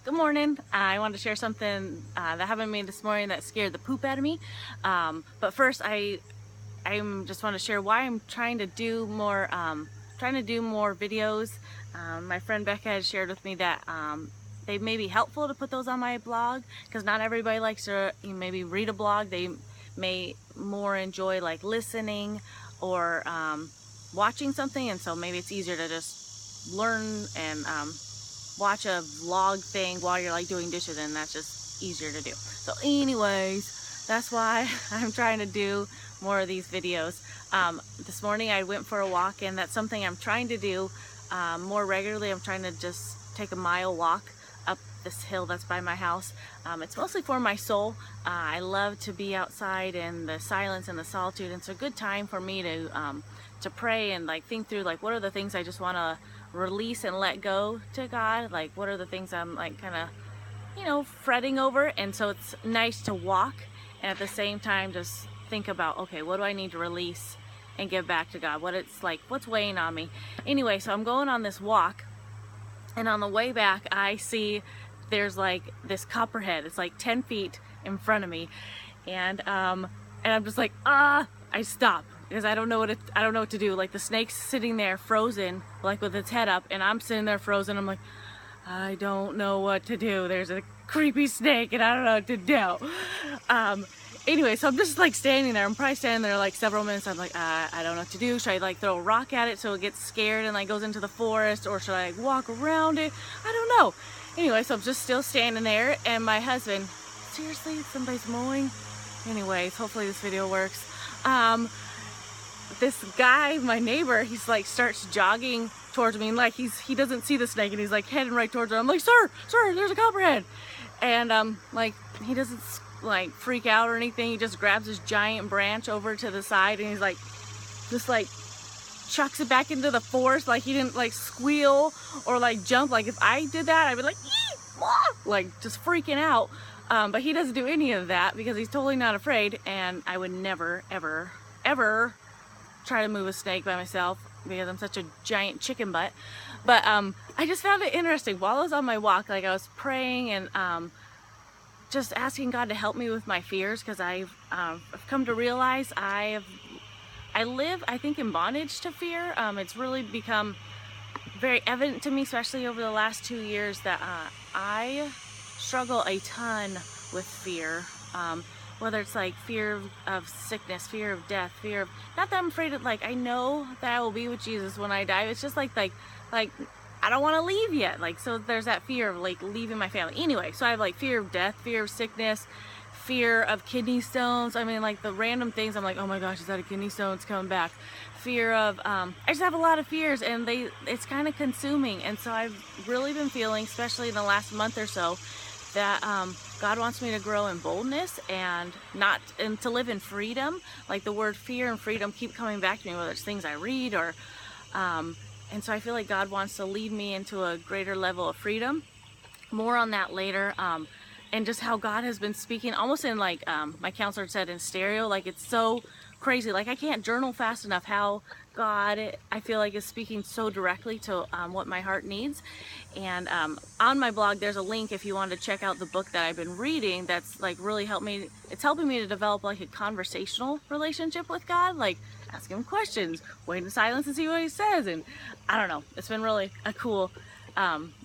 Good morning. I wanted to share something that happened to me this morning that scared the poop out of me. But first, I just want to share why I'm trying to do more videos. My friend Becca had shared with me that they may be helpful to put those on my blog because not everybody likes to maybe read a blog. They may more enjoy like listening or watching something, and so maybe it's easier to just learn and watch a vlog thing while you're like doing dishes, and that's just easier to do. So anyways, that's why I'm trying to do more of these videos. This morning I went for a walk, and that's something I'm trying to do more regularly. I'm trying to just take a mile walk up this hill that's by my house. It's mostly for my soul. I love to be outside in the silence and the solitude, and it's a good time for me to pray and like think through like what are the things I just want to release and let go to God, like what are the things I'm like kind of fretting over. And so it's nice to walk and at the same time just think about, okay, what do I need to release and give back to God, what it's like, what's weighing on me. Anyway, so I'm going on this walk, and on the way back I see there's like this copperhead. It's like 10 feet in front of me, and I'm just like I stop because I don't know what to do. Like the snake's sitting there frozen, like with its head up, and I'm sitting there frozen. I'm like, I don't know what to do. There's a creepy snake and I don't know what to do. Anyway, so I'm just like standing there. I'm probably standing there like several minutes. I'm like, I don't know what to do. Should I like throw a rock at it so it gets scared and like goes into the forest, or should I like walk around it? I don't know. Anyway, so I'm just still standing there, and my husband, seriously, somebody's mowing? Anyways, hopefully this video works. This guy, my neighbor, he's like starts jogging towards me, and like he doesn't see the snake, and he's like heading right towards her. I'm like, sir, there's a copperhead. And like he doesn't like freak out or anything. He just grabs this giant branch over to the side, and he's like just like chucks it back into the forest. Like he didn't like squeal or like jump. Like if I did that, I'd be like, like just freaking out. But he doesn't do any of that because he's totally not afraid, and I would never ever try to move a snake by myself because I'm such a giant chicken butt. But I just found it interesting while I was on my walk. Like I was praying and just asking God to help me with my fears, because I've come to realize I live, I think, in bondage to fear. It's really become very evident to me, especially over the last 2 years, that I struggle a ton with fear. Whether it's like fear of sickness, fear of death, fear of, not that I'm afraid of, like I know that I will be with Jesus when I die. It's just like I don't want to leave yet. Like, so there's that fear of like leaving my family. Anyway, so I have like fear of death, fear of sickness, fear of kidney stones. I mean, like the random things. I'm like, oh my gosh, is that a kidney stone? It's coming back. Fear of, I just have a lot of fears, and it's kind of consuming. And so I've really been feeling, especially in the last month or so, that God wants me to grow in boldness and to live in freedom. Like the word fear and freedom keep coming back to me, whether it's things I read or and so I feel like God wants to lead me into a greater level of freedom. More on that later. And just how God has been speaking almost in like my counselor said, in stereo. Like it's so crazy. Like I can't journal fast enough how God, I feel like, is speaking so directly to what my heart needs. And on my blog there's a link if you want to check out the book that I've been reading that's like really helped me. It's helping me to develop like a conversational relationship with God, like ask him questions, wait in silence and see what he says. And I don't know, it's been really a cool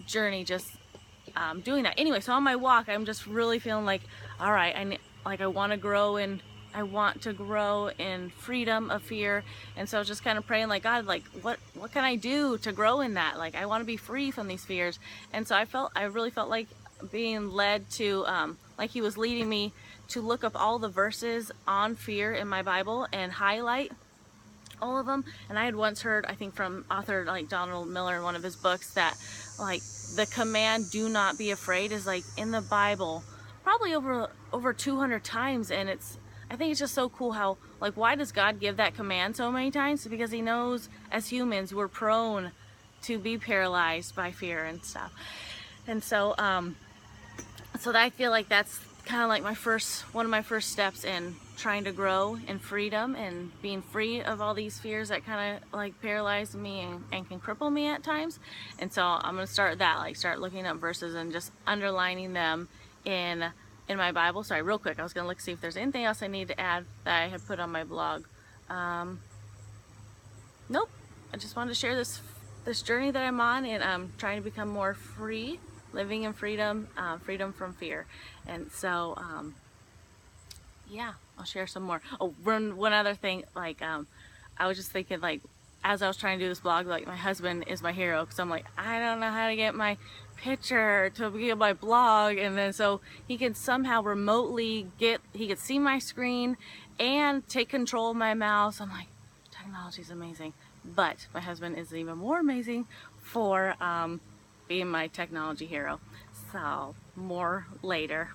journey just doing that. Anyway, so on my walk I'm just really feeling like, all right, I want to grow in freedom of fear. And so I was just kind of praying like, God, like what can I do to grow in that? Like I want to be free from these fears. And so I really felt like being led to like he was leading me to look up all the verses on fear in my Bible and highlight all of them. And I had once heard, I think from author like Donald Miller in one of his books, that like the command do not be afraid is like in the Bible probably over 200 times. And I think it's just so cool how, like, why does God give that command so many times? Because he knows as humans we're prone to be paralyzed by fear and stuff. And so so I feel like that's kind of like one of my first steps in trying to grow in freedom and being free of all these fears that kind of like paralyze me and can cripple me at times. And so I'm gonna start that, like start looking up verses and just underlining them in my Bible. Sorry, real quick, I was gonna look see if there's anything else I need to add that I had put on my blog. Nope, I just wanted to share this journey that I'm on, and I'm trying to become more free, living in freedom, freedom from fear. And so yeah, I'll share some more. Oh, one other thing, like I was just thinking, like as I was trying to do this blog, like my husband is my hero, because I'm like, I don't know how to get my picture to be on my blog, and then so he can somehow remotely he could see my screen and take control of my mouse. I'm like, technology is amazing, but my husband is even more amazing for being my technology hero. So more later.